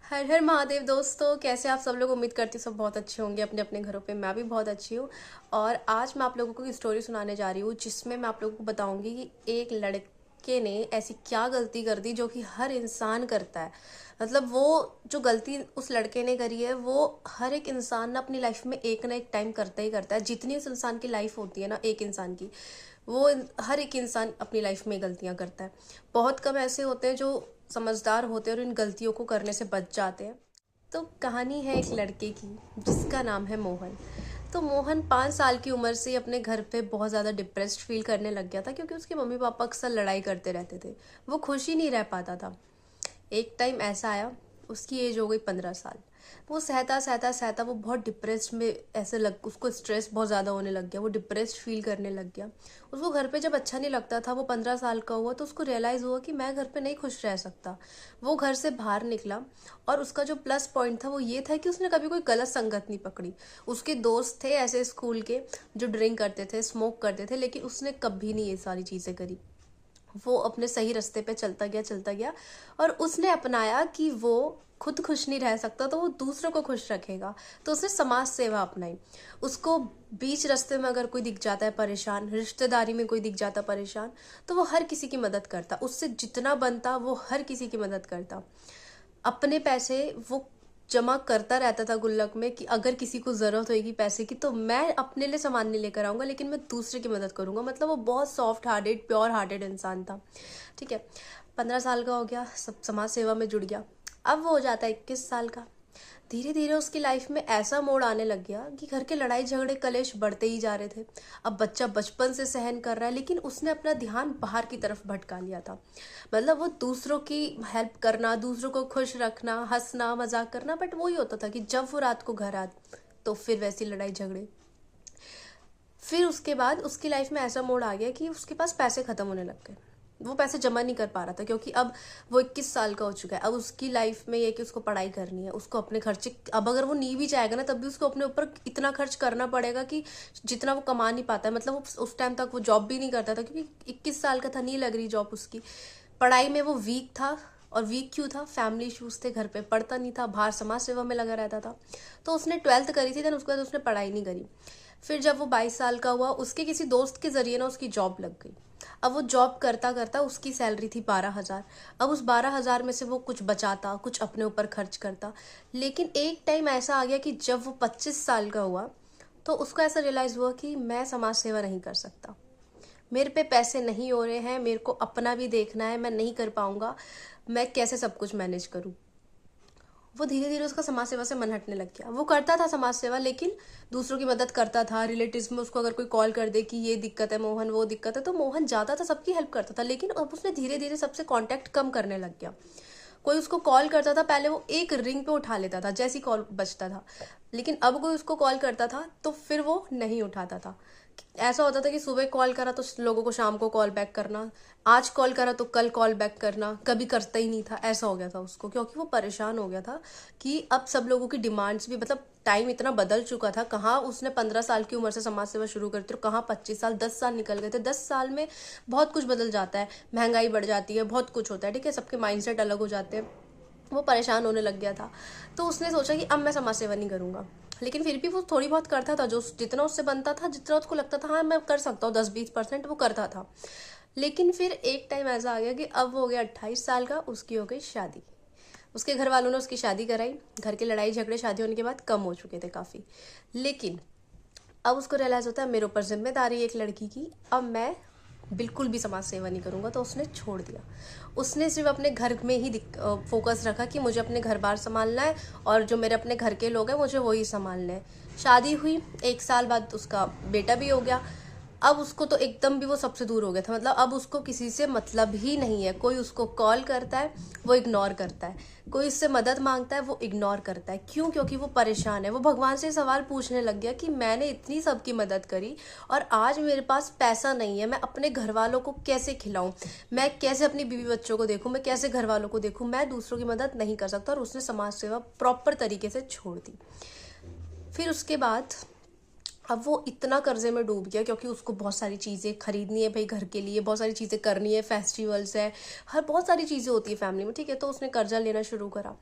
हर हर महादेव दोस्तों, कैसे आप सब लोग। उम्मीद करती हूँ सब बहुत अच्छे होंगे अपने अपने घरों पे। मैं भी बहुत अच्छी हूँ। और आज मैं आप लोगों को एक स्टोरी सुनाने जा रही हूँ जिसमें मैं आप लोगों को बताऊंगी कि एक लड़के ने ऐसी क्या गलती कर दी जो कि हर इंसान करता है। मतलब वो जो गलती उस लड़के ने करी है वो हर एक इंसान ना अपनी लाइफ में एक ना एक टाइम करता ही करता है। जितनी उस इंसान की लाइफ होती है ना, एक इंसान की, हर एक इंसान अपनी लाइफ में गलतियां करता है। बहुत कम ऐसे होते हैं जो समझदार होते हैं और इन गलतियों को करने से बच जाते हैं। तो कहानी है एक लड़के की जिसका नाम है मोहन। तो मोहन 5 साल की उम्र से ही अपने घर पे बहुत ज़्यादा डिप्रेस्ड फील करने लग गया था, क्योंकि उसके मम्मी पापा अक्सर लड़ाई करते रहते थे। वो खुश ही नहीं रह पाता था। एक टाइम ऐसा आया, उसकी एज हो गई 15 साल। वो सहता सहता सहता वो बहुत डिप्रेस्ड में ऐसे लग उसको स्ट्रेस बहुत ज़्यादा होने लग गया। वो डिप्रेस्ड फील करने लग गया। उसको घर पे जब अच्छा नहीं लगता था, वो 15 साल का हुआ तो उसको रियलाइज़ हुआ कि मैं घर पे नहीं खुश रह सकता। वो घर से बाहर निकला। और उसका जो प्लस पॉइंट था वो ये था कि उसने कभी कोई गलत संगत नहीं पकड़ी। उसके दोस्त थे ऐसे स्कूल के जो ड्रिंक करते थे, स्मोक करते थे, लेकिन उसने कभी नहीं ये सारी चीज़ें करी। वो अपने सही रास्ते पे चलता गया। और उसने अपनाया कि वो खुद खुश नहीं रह सकता तो वो दूसरों को खुश रखेगा। तो उसने समाज सेवा अपनाई। उसको बीच रास्ते में अगर कोई दिख जाता है परेशान, रिश्तेदारी में कोई दिख जाता परेशान, तो वो हर किसी की मदद करता। उससे जितना बनता वो हर किसी की मदद करता। अपने पैसे वो जमा करता रहता था गुल्लक में कि अगर किसी को ज़रूरत होगी पैसे की तो मैं अपने लिए सामान नहीं लेकर आऊँगा, लेकिन मैं दूसरे की मदद करूँगा। मतलब वो बहुत सॉफ्ट हार्टेड, प्योर हार्टेड इंसान था। ठीक है। 15 साल का हो गया, सब समाज सेवा में जुड़ गया। अब वो हो जाता है 21 साल का। धीरे धीरे उसकी लाइफ में ऐसा मोड़ आने लग गया कि घर के लड़ाई झगड़े कलेश बढ़ते ही जा रहे थे। अब बच्चा बचपन से सहन कर रहा है, लेकिन उसने अपना ध्यान बाहर की तरफ भटका लिया था। मतलब वो दूसरों की हेल्प करना, दूसरों को खुश रखना, हंसना मजाक करना, बट वही होता था कि जब वो रात को घर आती तो फिर वैसी लड़ाई झगड़े। फिर उसके बाद उसकी लाइफ में ऐसा मोड़ आ गया कि उसके पास पैसे खत्म होने लग गए। वो पैसे जमा नहीं कर पा रहा था, क्योंकि अब वो 21 साल का हो चुका है। अब उसकी लाइफ में ये कि उसको पढ़ाई करनी है, उसको अपने खर्चे, अब अगर वो नहीं भी जाएगा ना तब भी उसको अपने ऊपर इतना खर्च करना पड़ेगा कि जितना वो कमा नहीं पाता है। मतलब वो उस टाइम तक वो जॉब भी नहीं करता था, क्योंकि 21 साल का था, नहीं लग रही जॉब उसकी। पढ़ाई में वो वीक था। और वीक क्यों था? फैमिली इश्यूज थे, घर पे पढ़ता नहीं था, बाहर समाज सेवा में लगा रहता था। तो उसने 12th करी थी, देन उसके बाद उसने पढ़ाई नहीं करी। फिर जब वो 22 साल का हुआ, उसके किसी दोस्त के जरिए ना उसकी जॉब लग गई। अब वो जॉब करता करता उसकी सैलरी थी 12,000। अब उस 12,000 में से वो कुछ बचाता, कुछ अपने ऊपर खर्च करता। लेकिन एक टाइम ऐसा आ गया कि जब वो 25 साल का हुआ तो उसको ऐसा रियलाइज हुआ कि मैं समाज सेवा नहीं कर सकता। मेरे पे पैसे नहीं हो रहे हैं, मेरे को अपना भी देखना है, मैं नहीं कर पाऊंगा। मैं कैसे सब कुछ मैनेज करूं? वो धीरे धीरे उसका समाज सेवा से मन हटने लग गया। वो करता था समाज सेवा, लेकिन दूसरों की मदद करता था। रिलेटिव्स में उसको अगर कोई कॉल कर दे कि ये दिक्कत है मोहन, वो दिक्कत है, तो मोहन जाता था, सबकी हेल्प करता था। लेकिन अब उसने धीरे धीरे सबसे कांटेक्ट कम करने लग गया। कोई उसको कॉल करता था, पहले वो एक रिंग पे उठा लेता था जैसी कॉल बजता था। लेकिन अब कोई उसको कॉल करता था तो फिर वो नहीं उठाता था। ऐसा होता था कि सुबह कॉल करा तो लोगों को शाम को कॉल बैक करना, आज कॉल करा तो कल कॉल बैक करना, कभी करता ही नहीं था। ऐसा हो गया था उसको, क्योंकि वो परेशान हो गया था कि अब सब लोगों की डिमांड्स भी, मतलब टाइम इतना बदल चुका था। कहाँ उसने 15 साल की उम्र से समाज सेवा शुरू करी थी और कहाँ 25 साल, 10 साल निकल गए थे। 10 साल में बहुत कुछ बदल जाता है, महंगाई बढ़ जाती है, बहुत कुछ होता है। ठीक है, सबके माइंडसेट अलग हो जाते हैं। वो परेशान होने लग गया था। तो उसने सोचा कि अब मैं समाज सेवा नहीं करूंगा। लेकिन फिर भी वो थोड़ी बहुत करता था, जो जितना उससे बनता था, जितना उसको लगता था हाँ मैं कर सकता हूँ, 10-20% वो करता था। लेकिन फिर एक टाइम ऐसा आ गया कि अब वो हो गया 28 साल का, उसकी हो गई शादी। उसके घर वालों ने उसकी शादी कराई। घर के लड़ाई झगड़े शादी होने के बाद कम हो चुके थे काफ़ी। लेकिन अब उसको रियलाइज़ होता है मेरे ऊपर जिम्मेदारी है एक लड़की की, अब मैं बिल्कुल भी समाज सेवा नहीं करूँगा। तो उसने छोड़ दिया। उसने सिर्फ अपने घर में ही फोकस रखा कि मुझे अपने घर बार संभालना है और जो मेरे अपने घर के लोग हैं मुझे वही संभालना है। शादी हुई, 1 साल बाद उसका बेटा भी हो गया। अब उसको तो एकदम भी वो सबसे दूर हो गया था। मतलब अब उसको किसी से मतलब ही नहीं है। कोई उसको कॉल करता है वो इग्नोर करता है, कोई उससे मदद मांगता है वो इग्नोर करता है। क्यों? क्योंकि वो परेशान है। वो भगवान से सवाल पूछने लग गया कि मैंने इतनी सबकी मदद करी और आज मेरे पास पैसा नहीं है, मैं अपने घर वालों को कैसे खिलाऊं, मैं कैसे अपनी बीवी बच्चों को देखूं, मैं कैसे घर वालों को देखूं, मैं दूसरों की मदद नहीं कर सकता। और उसने समाज सेवा प्रॉपर तरीके से छोड़ दी। फिर उसके बाद अब वो इतना कर्जे में डूब गया, क्योंकि उसको बहुत सारी चीज़ें खरीदनी है भाई, घर के लिए बहुत सारी चीज़ें करनी है, फेस्टिवल्स है, हर बहुत सारी चीज़ें होती है फैमिली में। ठीक है, तो उसने कर्जा लेना शुरू करा।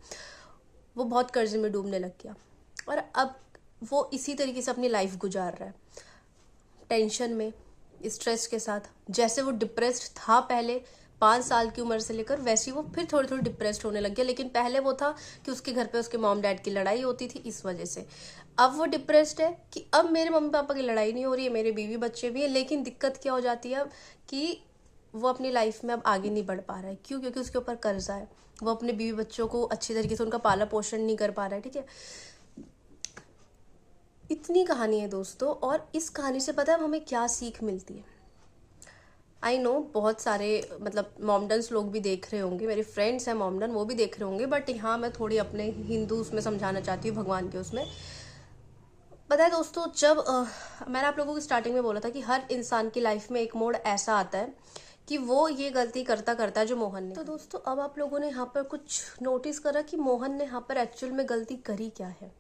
वो बहुत कर्जे में डूबने लग गया और अब वो इसी तरीके से अपनी लाइफ गुजार रहा है, टेंशन में, स्ट्रेस के साथ। जैसे वो डिप्रेस्ड था पहले 5 साल की उम्र से लेकर, वैसे ही वो फिर थोड़ी थोड़ी डिप्रेस्ड होने लग गया। लेकिन पहले वो था कि उसके घर पे उसके मॉम डैड की लड़ाई होती थी, इस वजह से। अब वो डिप्रेस्ड है कि अब मेरे मम्मी पापा की लड़ाई नहीं हो रही है, मेरे बीवी बच्चे भी हैं, लेकिन दिक्कत क्या हो जाती है अब कि वो अपनी लाइफ में अब आगे नहीं बढ़ पा रहा है। क्यों? क्योंकि उसके ऊपर कर्जा है, वो अपने बीवी बच्चों को अच्छी तरीके से उनका पाला पोषण नहीं कर पा रहा है। ठीक है, इतनी कहानी है दोस्तों, और इस कहानी से पता है हमें क्या सीख मिलती है। आई नो बहुत सारे मतलब मॉमडन्स लोग भी देख रहे होंगे, मेरे फ्रेंड्स हैं मॉमडन, वो भी देख रहे होंगे, बट यहाँ मैं थोड़ी अपने हिंदू उसमें समझाना चाहती हूँ, भगवान के उसमें। पता है दोस्तों, जब मैंने आप लोगों को स्टार्टिंग में बोला था कि हर इंसान की लाइफ में एक मोड़ ऐसा आता है कि वो ये गलती करता करता है जो मोहन ने। तो दोस्तों अब आप लोगों ने यहाँ पर कुछ नोटिस करा कि मोहन ने यहाँ पर एक्चुअल में गलती करी क्या है,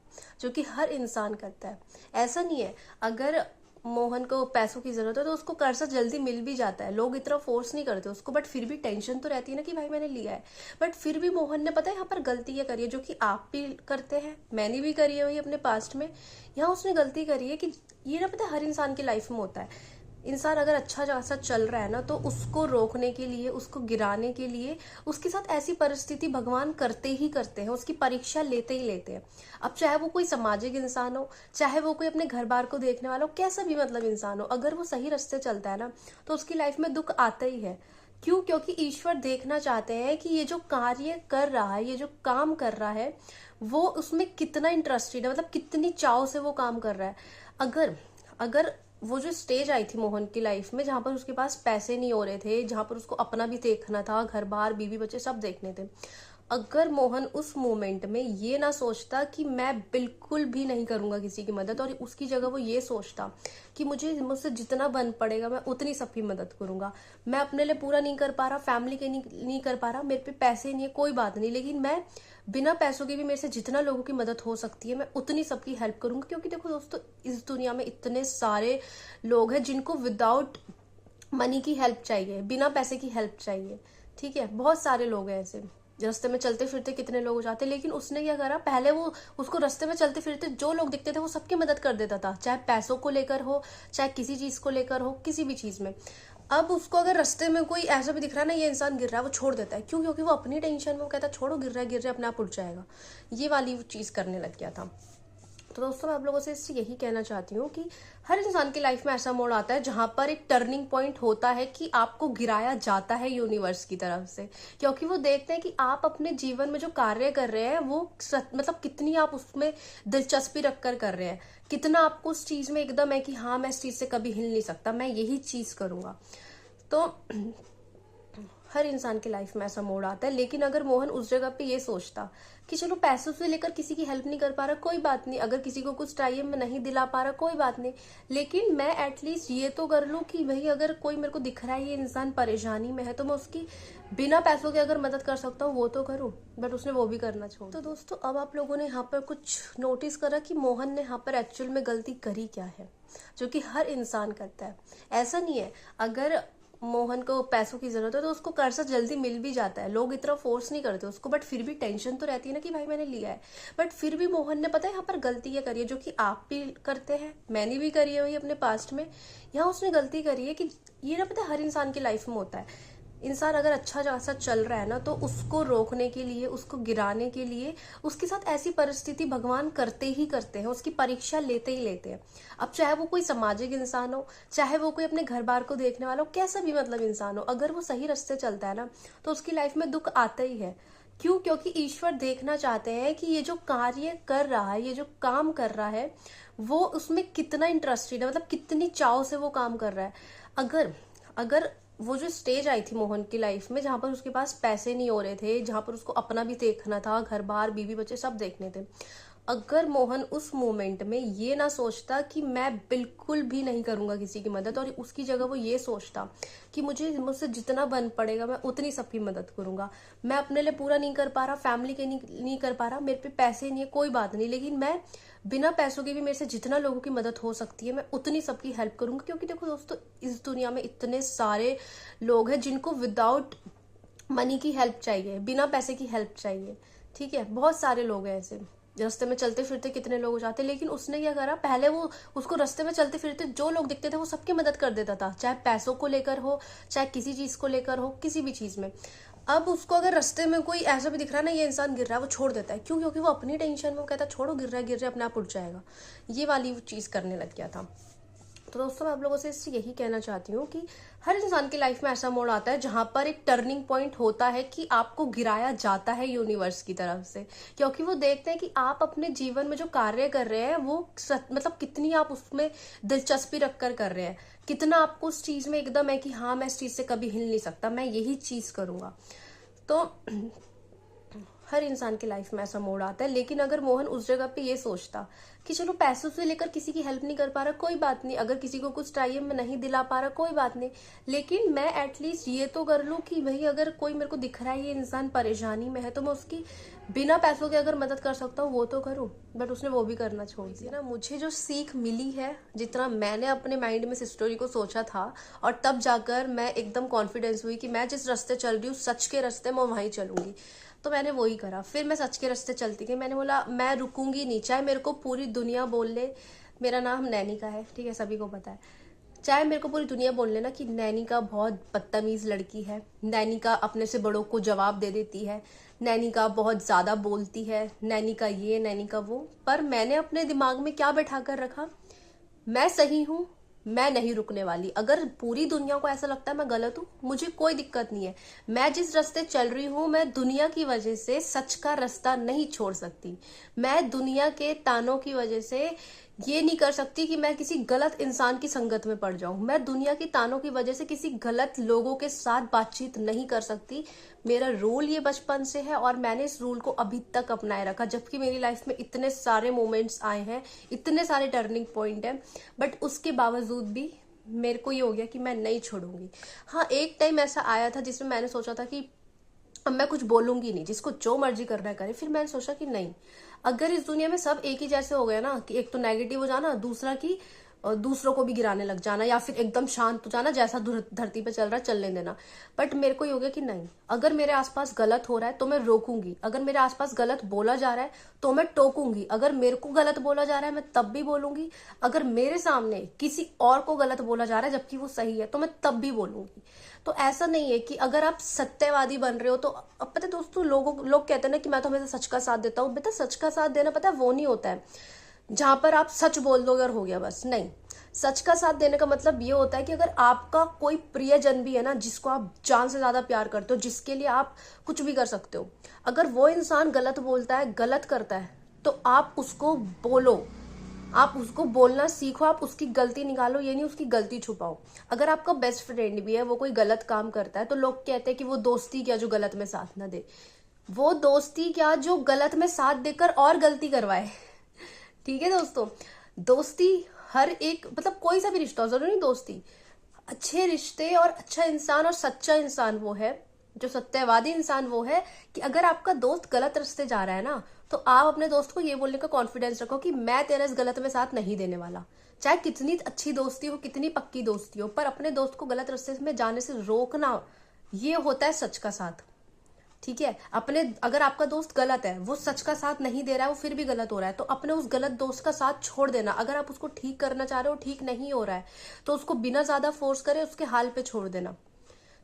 जो कि हर इंसान करता है। ऐसा नहीं है, अगर मोहन को पैसों की जरूरत है तो उसको कर्जा जल्दी मिल भी जाता है, लोग इतना फोर्स नहीं करते उसको, बट फिर भी टेंशन तो रहती है ना कि भाई मैंने लिया है। बट फिर भी मोहन ने पता है यहाँ पर गलती क्या करी है, जो कि आप भी करते हैं, मैंने भी करी है वही अपने पास्ट में। यहाँ उसने गलती करी है कि ये ना पता है हर इंसान की लाइफ में होता है। इंसान अगर अच्छा खासा चल रहा है ना, तो उसको रोकने के लिए, उसको गिराने के लिए उसके साथ ऐसी परिस्थिति भगवान करते ही करते हैं, उसकी परीक्षा लेते ही लेते हैं। अब चाहे वो कोई सामाजिक इंसान हो, चाहे वो कोई अपने घर बार को देखने वाला हो, कैसा भी मतलब इंसान हो, अगर वो सही रास्ते चलता है ना तो उसकी लाइफ में दुख आता ही है। क्यों? क्योंकि ईश्वर देखना चाहते हैं कि ये जो कार्य कर रहा है, ये जो काम कर रहा है, वो उसमें कितना इंटरेस्टेड है, मतलब कितनी चाव से वो काम कर रहा है। अगर अगर वो जो स्टेज आई थी मोहन की लाइफ में, जहां पर उसके पास पैसे नहीं हो रहे थे, जहां पर उसको अपना भी देखना था, घर बार बीवी बच्चे सब देखने थे, अगर मोहन उस मोमेंट में ये ना सोचता कि मैं बिल्कुल भी नहीं करूंगा किसी की मदद, और उसकी जगह वो ये सोचता कि मुझसे जितना बन पड़ेगा मैं उतनी सबकी मदद करूंगा, मैं अपने लिए पूरा नहीं कर पा रहा, फैमिली के नहीं कर पा रहा, मेरे पे पैसे नहीं है, कोई बात नहीं, लेकिन मैं बिना पैसों के भी मेरे से जितना लोगों की मदद हो सकती है मैं उतनी सबकी हेल्प करूंगी। क्योंकि देखो दोस्तों, इस दुनिया में इतने सारे लोग हैं जिनको विदाउट मनी की हेल्प चाहिए, बिना पैसे की हेल्प चाहिए। ठीक है, बहुत सारे लोग हैं ऐसे, रास्ते में चलते फिरते कितने लोग हो जाते। लेकिन उसने क्या करा, पहले वो उसको रास्ते में चलते फिरते जो लोग दिखते थे वो सबकी मदद कर देता था, चाहे पैसों को लेकर हो, चाहे किसी चीज को लेकर हो, किसी भी चीज में। अब उसको अगर रास्ते में कोई ऐसा भी दिख रहा है ना, ये इंसान गिर रहा है, वो छोड़ देता है। क्यों? क्योंकि वो अपनी टेंशन में, वो कहता है छोड़ो, गिर रहा है अपने आप उठ जाएगा, ये वाली चीज करने लग गया था। तो दोस्तों मैं आप लोगों से इससे यही कहना चाहती हूँ कि हर इंसान की लाइफ में ऐसा मोड़ आता है जहां पर एक टर्निंग पॉइंट होता है कि आपको गिराया जाता है यूनिवर्स की तरफ से, क्योंकि वो देखते हैं कि आप अपने जीवन में जो कार्य कर रहे हैं वो मतलब कितनी आप उसमें दिलचस्पी रखकर कर रहे हैं, कितना आपको उस चीज में एकदम है कि हाँ मैं इस चीज से कभी हिल नहीं सकता, मैं यही चीज करूंगा। तो हर इंसान की लाइफ में ऐसा मोड़ आता है। लेकिन अगर मोहन उस जगह पे ये सोचता कि चलो पैसों से लेकर किसी की हेल्प नहीं कर पा रहा, कोई बात नहीं, अगर किसी को कुछ चाहिए मैं नहीं दिला पा रहा, कोई बात नहीं, लेकिन मैं एटलीस्ट ये तो कर लूं कि भाई अगर कोई मेरे को दिख रहा है ये इंसान परेशानी में है, तो मैं उसकी बिना पैसों के अगर मदद कर सकता हूँ वो तो करूँ। बट उसने वो भी करना छोड़। तो दोस्तों अब आप लोगों ने यहाँ पर कुछ नोटिस करा कि मोहन ने यहाँ पर एक्चुअल में गलती करी क्या है, जो कि हर इंसान करता है। ऐसा नहीं है, अगर मोहन को पैसों की जरूरत है तो उसको कर्जा जल्दी मिल भी जाता है, लोग इतना फोर्स नहीं करते उसको, बट फिर भी टेंशन तो रहती है ना कि भाई मैंने लिया है। बट फिर भी मोहन ने पता है यहाँ पर गलती क्या करी है, जो कि आप भी करते हैं, मैंने भी करी है वही अपने पास्ट में। यहाँ उसने गलती करी है कि ये ना पता है हर इंसान की लाइफ में होता है। इंसान अगर अच्छा खासा चल रहा है ना, तो उसको रोकने के लिए, उसको गिराने के लिए उसके साथ ऐसी परिस्थिति भगवान करते ही करते हैं, उसकी परीक्षा लेते ही लेते हैं। अब चाहे वो कोई सामाजिक इंसान हो, चाहे वो कोई अपने घर बार को देखने वाला हो, कैसा भी मतलब इंसान हो, अगर वो सही रास्ते चलता है ना तो उसकी लाइफ में दुख आता ही है। क्यों? क्योंकि ईश्वर देखना चाहते हैं कि ये जो कार्य कर रहा है, ये जो काम कर रहा है, वो उसमें कितना इंटरेस्टेड है, मतलब कितनी चाव से वो काम कर रहा है। अगर अगर वो जो स्टेज आई थी मोहन की लाइफ में, जहां पर उसके पास पैसे नहीं हो रहे थे, जहां पर उसको अपना भी देखना था, घर बार बीवी बच्चे सब देखने थे, अगर मोहन उस मोमेंट में ये ना सोचता कि मैं बिल्कुल भी नहीं करूंगा किसी की मदद, और उसकी जगह वो ये सोचता कि मुझसे जितना बन पड़ेगा मैं उतनी सबकी मदद करूंगा, मैं अपने लिए पूरा नहीं कर पा रहा, फैमिली के नहीं कर पा रहा, मेरे पे पैसे नहीं है, कोई बात नहीं, लेकिन मैं बिना पैसों के भी मेरे से जितना लोगों की मदद हो सकती है मैं उतनी सबकी हेल्प करूंगी। क्योंकि देखो दोस्तों, इस दुनिया में इतने सारे लोग हैं जिनको विदाउट मनी की हेल्प चाहिए, बिना पैसे की हेल्प चाहिए। ठीक है, बहुत सारे लोग हैं ऐसे, रास्ते में चलते फिरते कितने लोग हो जाते, लेकिन उसने क्या करा, पहले वो उसको रास्ते में चलते फिरते जो लोग दिखते थे वो सबकी मदद कर देता था, चाहे पैसों को लेकर हो, चाहे किसी चीज को लेकर हो, किसी भी चीज में। अब उसको अगर रास्ते में कोई ऐसा भी दिख रहा है ना, ये इंसान गिर रहा है, वो छोड़ देता है। क्यों? क्योंकि वो अपनी टेंशन में वो कहता है छोड़ो, गिर रहा है गिर रहा है, अपने आप उठ जाएगा। ये वाली चीज करने लग गया था। तो दोस्तों मैं आप लोगों से इससे यही कहना चाहती हूँ कि हर इंसान की लाइफ में ऐसा मोड़ आता है जहां पर एक टर्निंग पॉइंट होता है कि आपको गिराया जाता है यूनिवर्स की तरफ से, क्योंकि वो देखते हैं कि आप अपने जीवन में जो कार्य कर रहे हैं वो मतलब कितनी आप उसमें दिलचस्पी रखकर कर रहे हैं, कितना आपको उस चीज में एकदम है कि हाँ मैं इस चीज से कभी हिल नहीं सकता, मैं यही चीज करूंगा। तो हर इंसान की लाइफ में ऐसा मोड़ आता है। लेकिन अगर मोहन उस जगह पे ये सोचता कि चलो पैसों से लेकर किसी की हेल्प नहीं कर पा रहा, कोई बात नहीं, अगर किसी को कुछ चाहिए मैं नहीं दिला पा रहा, कोई बात नहीं, लेकिन मैं एटलीस्ट ये तो कर लूं कि भाई अगर कोई मेरे को दिख रहा है ये इंसान परेशानी में है तो मैं उसकी बिना पैसों के अगर मदद कर सकता हूँ वो तो करूँ। बट उसने वो भी करना छोड़ दिया ना। मुझे जो सीख मिली है, जितना मैंने अपने माइंड में इस स्टोरी को सोचा था, और तब जाकर मैं एकदम कॉन्फिडेंस हुई कि मैं जिस रास्ते चल रही हूँ सच के रास्ते मैं वहीं चलूंगी, तो मैंने वही करा। फिर मैं सच के रास्ते चलती गई। मैंने बोला मैं रुकूंगी नहीं, चाहे मेरे को पूरी दुनिया बोल ले मेरा नाम नैनिका है, ठीक है, सभी को पता है, चाहे मेरे को पूरी दुनिया बोल लेना कि नैनिका बहुत बदतमीज लड़की है, नैनिका अपने से बड़ों को जवाब दे देती है, नैनिका बहुत ज्यादा बोलती है, नैनिका ये नैनिका वो, पर मैंने अपने दिमाग में क्या बैठा कर रखा, मैं सही हूं, मैं नहीं रुकने वाली। अगर पूरी दुनिया को ऐसा लगता है मैं गलत हूं, मुझे कोई दिक्कत नहीं है, मैं जिस रास्ते चल रही हूं मैं दुनिया की वजह से सच का रास्ता नहीं छोड़ सकती, मैं दुनिया के तानों की वजह से ये नहीं कर सकती कि मैं किसी गलत इंसान की संगत में पड़ जाऊं, मैं दुनिया की तानों की वजह से किसी गलत लोगों के साथ बातचीत नहीं कर सकती। मेरा रूल ये बचपन से है और मैंने इस रूल को अभी तक अपनाए रखा, जबकि मेरी लाइफ में इतने सारे मोमेंट्स आए हैं, इतने सारे टर्निंग पॉइंट हैं, बट उसके बावजूद भी मेरे को ये हो गया कि मैं नहीं छोड़ूंगी। हाँ, एक टाइम ऐसा आया था जिसमें मैंने सोचा था कि अब मैं कुछ बोलूंगी नहीं, जिसको जो मर्जी करना है करे। फिर मैंने सोचा कि नहीं, अगर इस दुनिया में सब एक ही जैसे हो गए ना, कि एक तो नेगेटिव हो जाना, दूसरा कि दूसरों को भी गिराने लग जाना, या फिर एकदम शांत हो जाना, जैसा धरती पे चल रहा है चलने देना। बट मेरे को ये हो गया कि नहीं, अगर मेरे आसपास गलत हो रहा है तो मैं रोकूंगी, अगर मेरे आसपास गलत बोला जा रहा है तो मैं टोकूंगी, अगर मेरे को गलत बोला जा रहा है मैं तब भी बोलूंगी, अगर मेरे सामने किसी और को गलत बोला जा रहा है जबकि वो सही है तो मैं तब भी बोलूंगी। तो ऐसा नहीं है कि अगर आप सत्यवादी बन रहे हो तो, अब पता है दोस्तों, लोग कहते हैं ना कि मैं तो हमेशा सच का साथ देता हूँ। बेटा सच का साथ देना पता है वो नहीं होता है जहां पर आप सच बोल दोगे और हो गया बस, नहीं। सच का साथ देने का मतलब ये होता है कि अगर आपका कोई प्रियजन भी है ना, जिसको आप जान से ज्यादा प्यार करते हो, जिसके लिए आप कुछ भी कर सकते हो, अगर वो इंसान गलत बोलता है, गलत करता है, तो आप उसको बोलो, आप उसको बोलना सीखो, आप उसकी गलती निकालो, ये नहीं उसकी गलती छुपाओ। अगर आपका बेस्ट फ्रेंड भी है, वो कोई गलत काम करता है, तो लोग कहते हैं कि वो दोस्ती क्या जो गलत में साथ ना दे, वो दोस्ती क्या जो गलत में साथ देकर और गलती करवाए। ठीक है दोस्तों, दोस्ती हर एक, मतलब कोई सा भी रिश्ता हो, जरूरी नहीं दोस्ती, अच्छे रिश्ते और अच्छा इंसान और सच्चा इंसान वो है, जो सत्यवादी इंसान वो है कि अगर आपका दोस्त गलत रास्ते जा रहा है ना, तो आप अपने दोस्त को ये बोलने का कॉन्फिडेंस रखो कि मैं तेरे इस गलत में साथ नहीं देने वाला। चाहे कितनी अच्छी दोस्ती हो, कितनी पक्की दोस्ती हो, पर अपने दोस्त को गलत रास्ते में जाने से रोकना, ये होता है सच का साथ। ठीक है, अपने, अगर आपका दोस्त गलत है, वो सच का साथ नहीं दे रहा है, वो फिर भी गलत हो रहा है, तो अपने उस गलत दोस्त का साथ छोड़ देना। अगर आप उसको ठीक करना चाह रहे हो, ठीक नहीं हो रहा है, तो उसको बिना ज्यादा फोर्स करे उसके हाल पे छोड़ देना।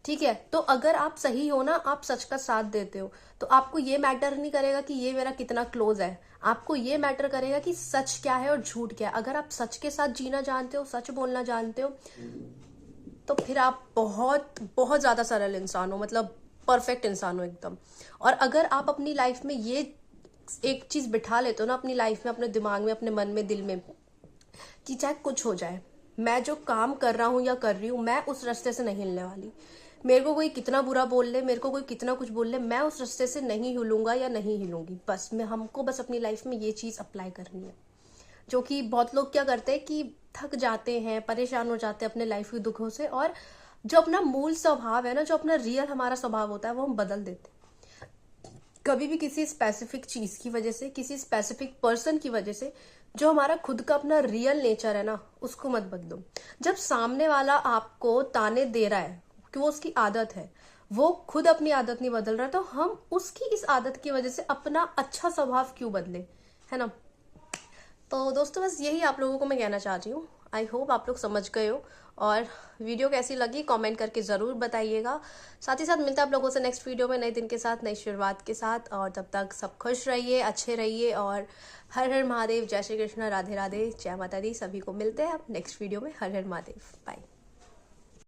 ठीक है, तो अगर आप सही हो ना, आप सच का साथ देते हो, तो आपको ये मैटर नहीं करेगा कि ये मेरा कितना क्लोज है, आपको ये मैटर करेगा कि सच क्या है और झूठ क्या है। अगर आप सच के साथ जीना जानते हो, सच बोलना जानते हो, तो फिर आप बहुत बहुत ज्यादा सरल इंसान हो, मतलब परफेक्ट इंसान हो एकदम। और अगर आप अपनी लाइफ में ये एक चीज बिठा लेते हो ना, अपनी लाइफ में, अपने दिमाग में, अपने मन में, दिल में, कि चाहे कुछ हो जाए, मैं जो काम कर रहा हूं या कर रही हूं, मैं उस रास्ते से नहीं हिलने वाली, मेरे को कोई कितना बुरा बोल ले, मेरे को कोई कितना कुछ बोल ले, मैं उस रास्ते से नहीं हिलूंगा या नहीं हिलूंगी। बस मैं, हमको बस अपनी लाइफ में ये चीज अप्लाई करनी है। जो कि बहुत लोग क्या करते हैं कि थक जाते हैं, परेशान हो जाते हैं अपने लाइफ के दुखों से, और जो अपना मूल स्वभाव है ना, जो अपना रियल हमारा स्वभाव होता है, वो हम बदल देते हैं। कभी भी किसी स्पेसिफिक चीज की वजह से, किसी स्पेसिफिक पर्सन की वजह से, जो हमारा खुद का अपना रियल नेचर है ना, उसको मत बदलो। जब सामने वाला आपको ताने दे रहा है कि वो उसकी आदत है, वो खुद अपनी आदत नहीं बदल रहा, तो हम उसकी इस आदत की वजह से अपना अच्छा स्वभाव क्यों बदले, है ना। तो दोस्तों बस यही आप लोगों को मैं कहना चाह रही हूँ। आई होप आप लोग समझ गए हो, और वीडियो कैसी लगी कमेंट करके ज़रूर बताइएगा। साथ ही साथ मिलता है आप लोगों से नेक्स्ट वीडियो में नए दिन के साथ, नई शुरुआत के साथ। और तब तक सब खुश रहिए, अच्छे रहिए, और हर हर महादेव, जय श्री कृष्ण, राधे राधे, जय माता दी। सभी को मिलते हैं अब नेक्स्ट वीडियो में। हर हर महादेव, बाय।